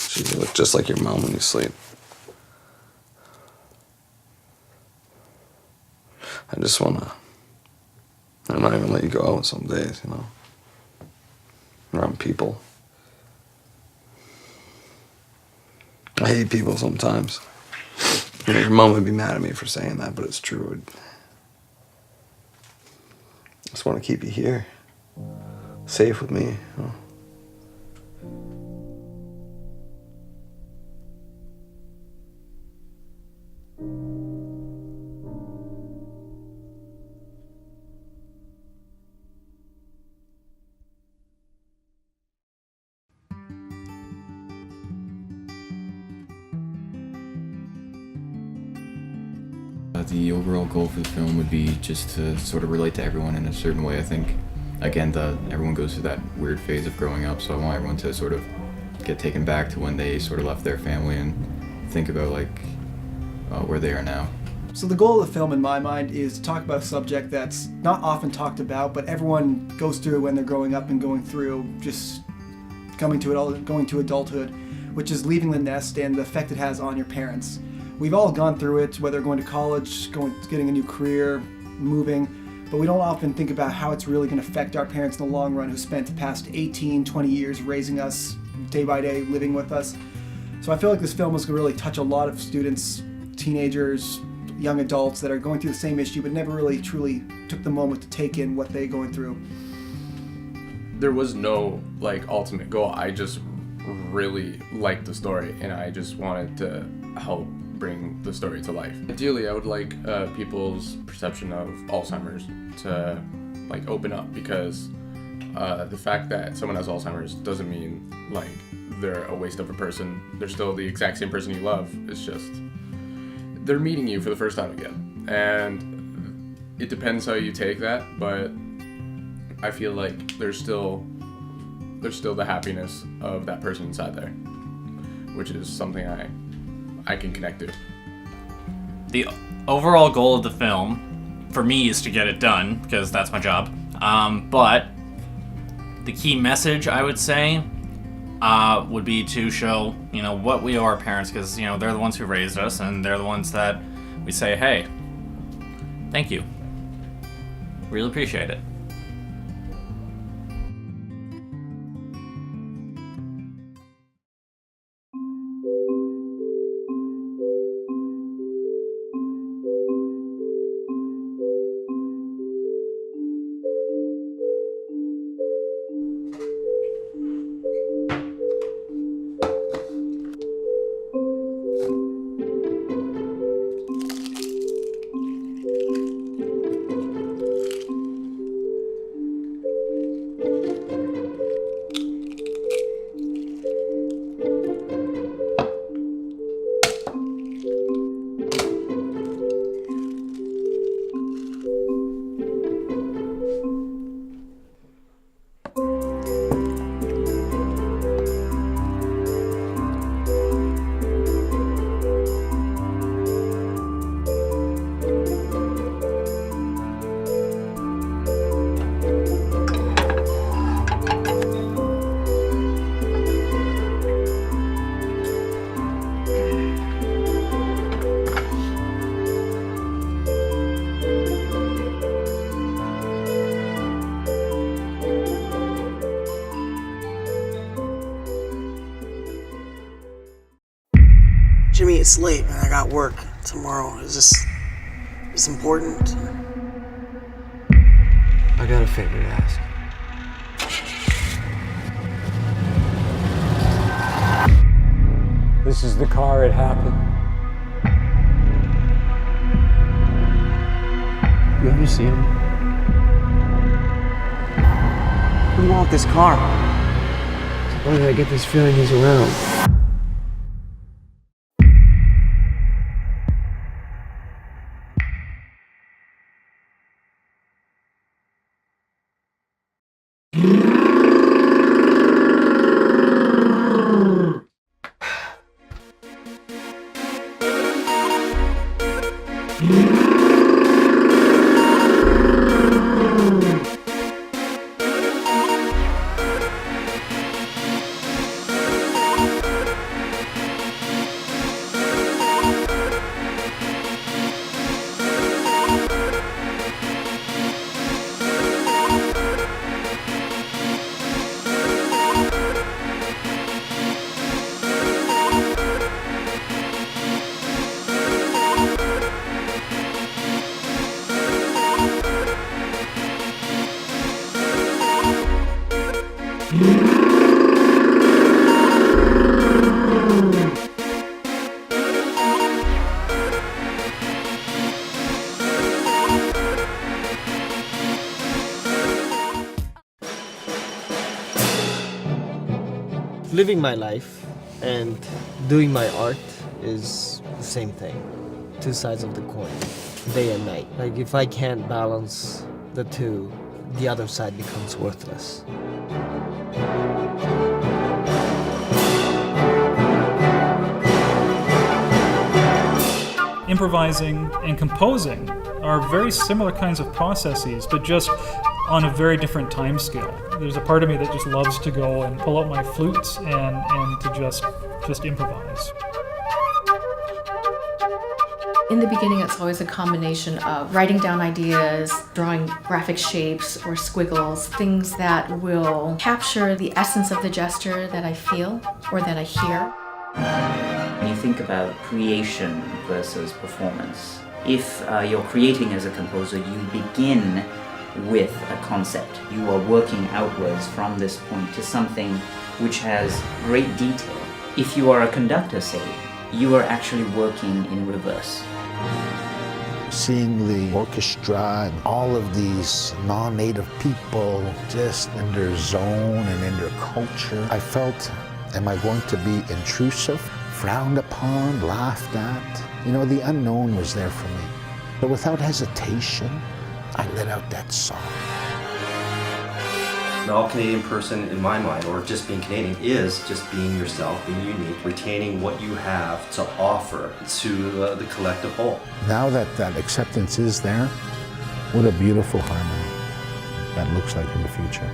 Geez, you look just like your mom when you sleep. I just wanna... I'm not even let you go out some days, you know? Around people. I hate people sometimes. You know, your mom would be mad at me for saying that, but it's true. I just want to keep you here, safe with me. You know? The overall goal for the film would be just to sort of relate to everyone in a certain way. I think, again, everyone goes through that weird phase of growing up, so I want everyone to sort of get taken back to when they sort of left their family and think about where they are now. So the goal of the film in my mind is to talk about a subject that's not often talked about, but everyone goes through when they're growing up and going through just going to adulthood, which is leaving the nest and the effect it has on your parents. We've all gone through it, whether going to college, getting a new career, moving, but we don't often think about how it's really going to affect our parents in the long run who spent the past 18, 20 years raising us day by day, living with us. So I feel like this film is going to really touch a lot of students, teenagers, young adults that are going through the same issue but never really truly took the moment to take in what they're going through. There was no ultimate goal. I just really liked the story and I just wanted to help bring the story to life. Ideally, I would like people's perception of Alzheimer's to open up, because the fact that someone has Alzheimer's doesn't mean they're a waste of a person. They're still the exact same person you love. It's just they're meeting you for the first time again, and it depends how you take that. But I feel like there's still the happiness of that person inside there, which is something I can connect to. The overall goal of the film, for me, is to get it done, because that's my job. But the key message, I would say, would be to show, what we owe our parents, because, they're the ones who raised us, and they're the ones that we say, hey, thank you. Really appreciate it. Jimmy, it's late and I got work tomorrow. Is this important? I got a favor to ask. This is the car it happened. You ever see him? What do you want with this car? Why did I get this feeling he's around? Living my life and doing my art is the same thing. Two sides of the coin, day and night. Like if I can't balance the two, the other side becomes worthless. Improvising and composing are very similar kinds of processes, but just on a very different time scale. There's a part of me that just loves to go and pull out my flutes and to just improvise. In the beginning, it's always a combination of writing down ideas, drawing graphic shapes or squiggles, things that will capture the essence of the gesture that I feel or that I hear. When you think about creation versus performance, if you're creating as a composer, you begin with a concept. You are working outwards from this point to something which has great detail. If you are a conductor, say, you are actually working in reverse. Seeing the orchestra and all of these non-native people just in their zone and in their culture, I felt, am I going to be intrusive, frowned upon, laughed at? You know, the unknown was there for me. But without hesitation, I let out that song. An all-Canadian person, in my mind, or just being Canadian, is just being yourself, being unique, retaining what you have to offer to the collective whole. Now that that acceptance is there, what a beautiful harmony that looks like in the future.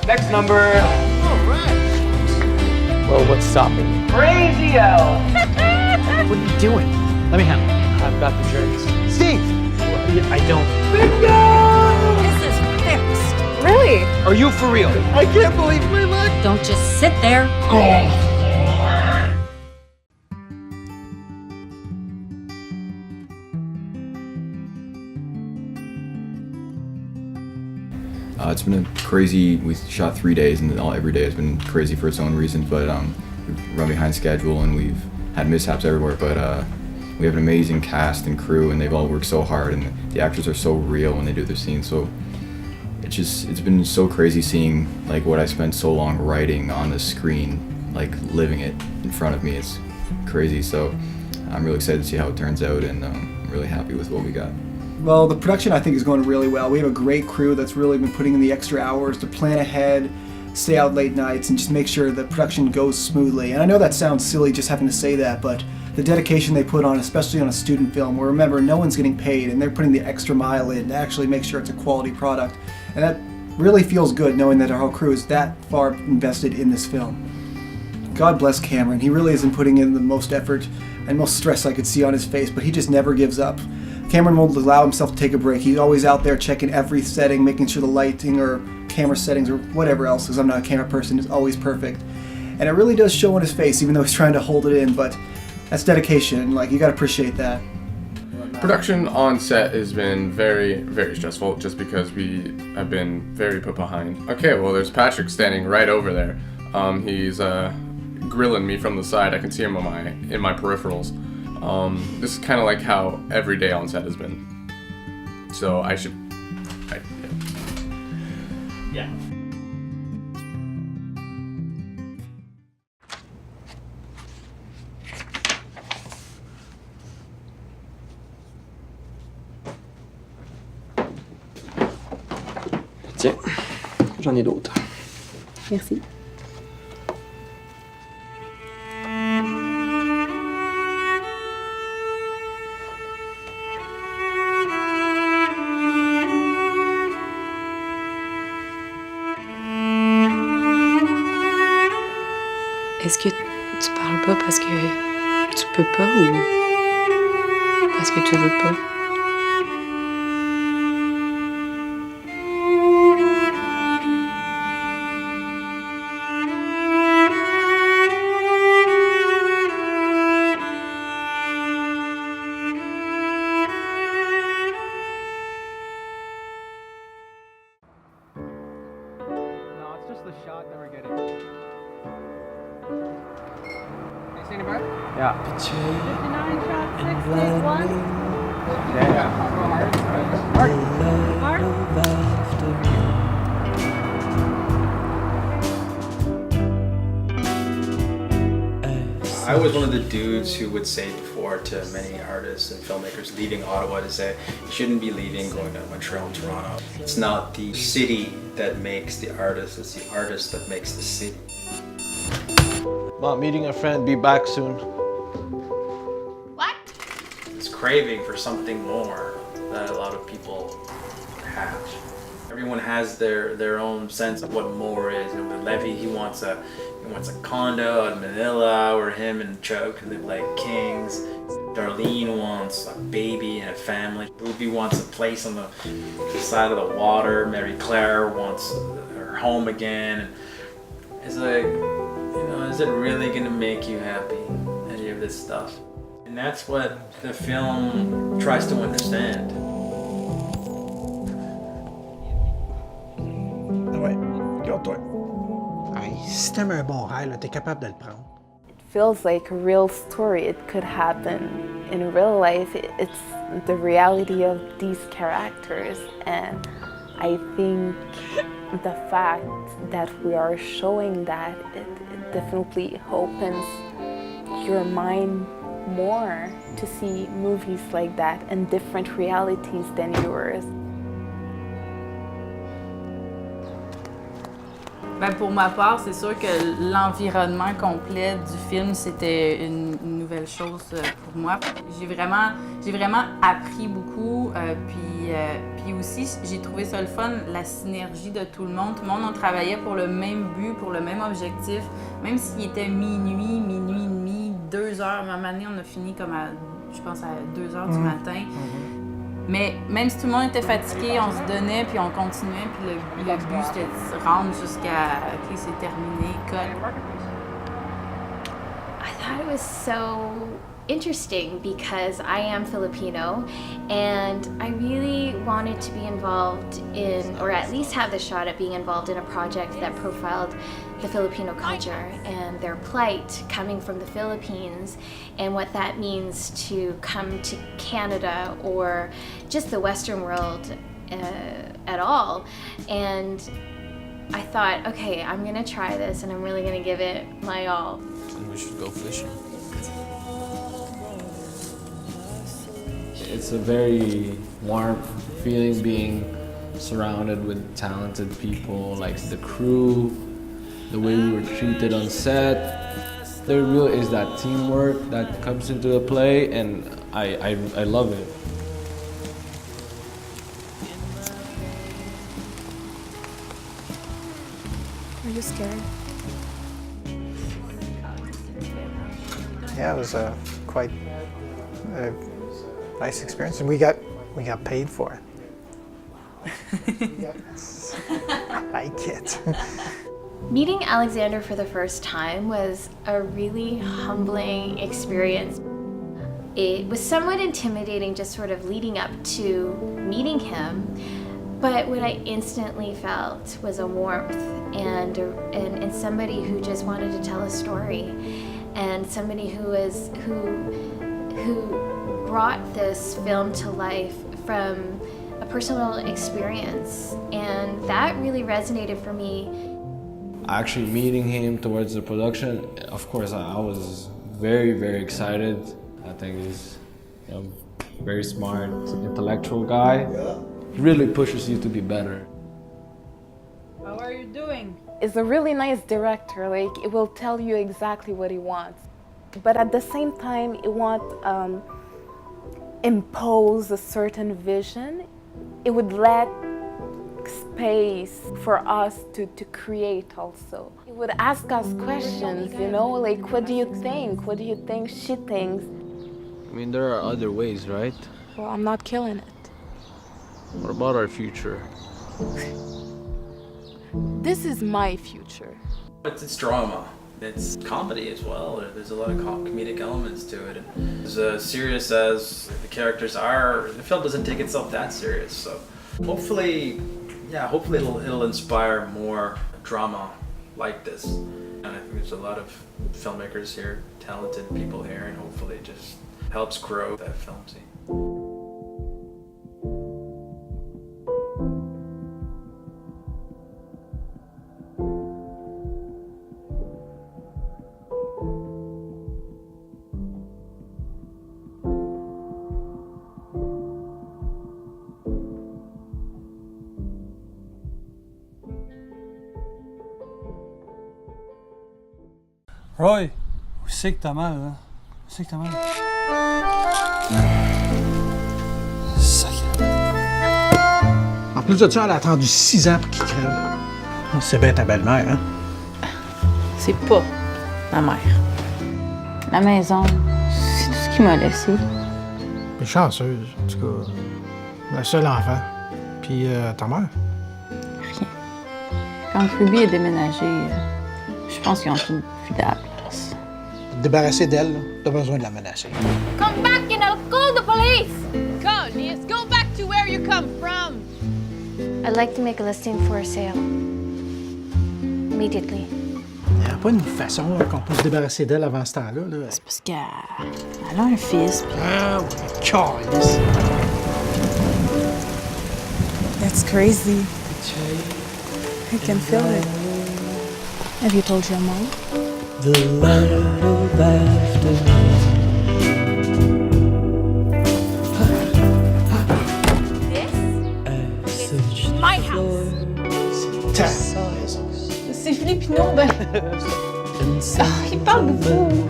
Next number. All right. Well, what's stopping you? Crazy L. What are you doing? Let me handle it. I've got the drinks. Steve! Well, I don't. Bingo! This is fixed. Really? Are you for real? I can't believe my luck. Don't just sit there. It's been a crazy, we shot 3 days and every day has been crazy for its own reasons, but we've run behind schedule and we've had mishaps everywhere, but we have an amazing cast and crew and they've all worked so hard and the actors are so real when they do their scenes, so it's been so crazy seeing like what I spent so long writing on the screen, like living it in front of me. It's crazy, so I'm really excited to see how it turns out and I'm really happy with what we got. Well, the production I think is going really well. We have a great crew that's really been putting in the extra hours to plan ahead, stay out late nights, and just make sure the production goes smoothly. And I know that sounds silly just having to say that, but the dedication they put on, especially on a student film, where remember, no one's getting paid, and they're putting the extra mile in to actually make sure it's a quality product. And that really feels good knowing that our whole crew is that far invested in this film. God bless Cameron. He really isn't putting in the most effort and most stress I could see on his face, but he just never gives up. Cameron won't allow himself to take a break. He's always out there checking every setting, making sure the lighting or camera settings or whatever else, because I'm not a camera person, is always perfect. And it really does show on his face, even though he's trying to hold it in, but that's dedication. Like, you gotta appreciate that. Production on set has been very, very stressful just because we have been very put behind. Okay, well, there's Patrick standing right over there. He's grilling me from the side. I can see him in my peripherals. This is kind of like how every day on set has been. So yeah. Tiens, j'en ai d'autres. Merci. Est-ce que tu parles pas parce que tu peux pas ou parce que tu veux pas? the shot that we're getting. Can you see anybody? Yeah. 59 shot 6, take 1. Yeah. Mark. I was one of the dudes who would say before to many artists and filmmakers leaving Ottawa to say, you shouldn't be leaving, going to Montreal and Toronto. It's not the city that makes the artist, it's the artist that makes the city. About meeting a friend, be back soon. What? It's craving for something more that a lot of people have. Everyone has their own sense of what more is. You know, with Levy, he wants a condo in Manila where him and Choke live like kings. Darlene wants a baby and a family. Ruby wants a place on the side of the water. Mary Claire wants her home again. It's like, you know, is it really gonna make you happy, any of this stuff? And that's what the film tries to understand. Si t'aimes un bon rêve, t'es capable de le prendre. It feels like a real story. It could happen in real life. It's the reality of these characters, and I think the fact that we are showing that, it definitely opens your mind more to see movies like that and different realities than yours. Ben pour ma part, c'est sûr que l'environnement complet du film, c'était une nouvelle chose pour moi. J'ai vraiment appris beaucoup, puis aussi j'ai trouvé ça le fun, la synergie de tout le monde. Tout le monde, on travaillait pour le même but, pour le même objectif, même s'il était minuit et demi, 2 heures. À un moment donné, on a fini comme à, je pense, à 2 heures du matin. Mais même si tout le monde était fatigué, on se donnait, puis on continuait, puis le but c'était de se rendre jusqu'à OK, c'est terminé, cut. I thought it was so interesting because I am Filipino and I really wanted to be involved in, or at least have the shot at being involved in a project that profiled the Filipino culture and their plight coming from the Philippines and what that means to come to Canada or just the Western world at all. And I thought, okay, I'm gonna try this and I'm really gonna give it my all. And we should go fishing. It's a very warm feeling being surrounded with talented people, like the crew, the way we were treated on set. There really is that teamwork that comes into the play, and I love it. Are you scared? Yeah, it was quite a nice experience, and we got paid for it. Yes. I like it. Meeting Alexander for the first time was a really humbling experience. It was somewhat intimidating just sort of leading up to meeting him, but what I instantly felt was a warmth and somebody who just wanted to tell a story, and somebody who brought this film to life from a personal experience, and that really resonated for me. Actually meeting him towards the production, of course, I was very, very excited. I think he's a very smart, intellectual guy. He really pushes you to be better. How are you doing? It's a really nice director. Like, it will tell you exactly what he wants, but at the same time, it won't impose a certain vision. It would let space for us to create also. It would ask us questions, you know, like, what do you think? What do you think she thinks? I mean, there are other ways, right? Well, I'm not killing it. What about our future? This is my future. It's drama. It's comedy as well. There's a lot of comedic elements to it. As serious as the characters are, the film doesn't take itself that serious. So hopefully yeah, hopefully it'll inspire more drama like this. And I think there's a lot of filmmakers here, talented people here, and hopefully it just helps grow that film scene. Roy, où c'est que t'as mal, hein? Où c'est que t'as mal? Sacré. En plus de ça, elle a attendu 6 ans pour qu'il crève. C'est bien ta belle-mère, hein? C'est pas ma mère. La maison, c'est tout ce qu'il m'a laissé. T'es chanceuse, en tout cas. La seule enfant. Puis ta mère? Rien. Quand Ruby est déménagé, je pense qu'ils ont tout vidé à la place. Te débarrasser d'elle, là, t'as besoin de la menacer. Come back and I'll call the police! Go, Nias, go back to where you come from! I'd like to make a listing for sale. Immediately. Il n'y a pas une façon qu'on peut se débarrasser d'elle avant ce temps-là. Là. C'est parce qu'elle a un fils. Puis... Ah oui, calice. That's crazy. I can feel it. Have you told your mom? The light of afternoon. This is my house. C'est Filipino, ben... il parle beaucoup.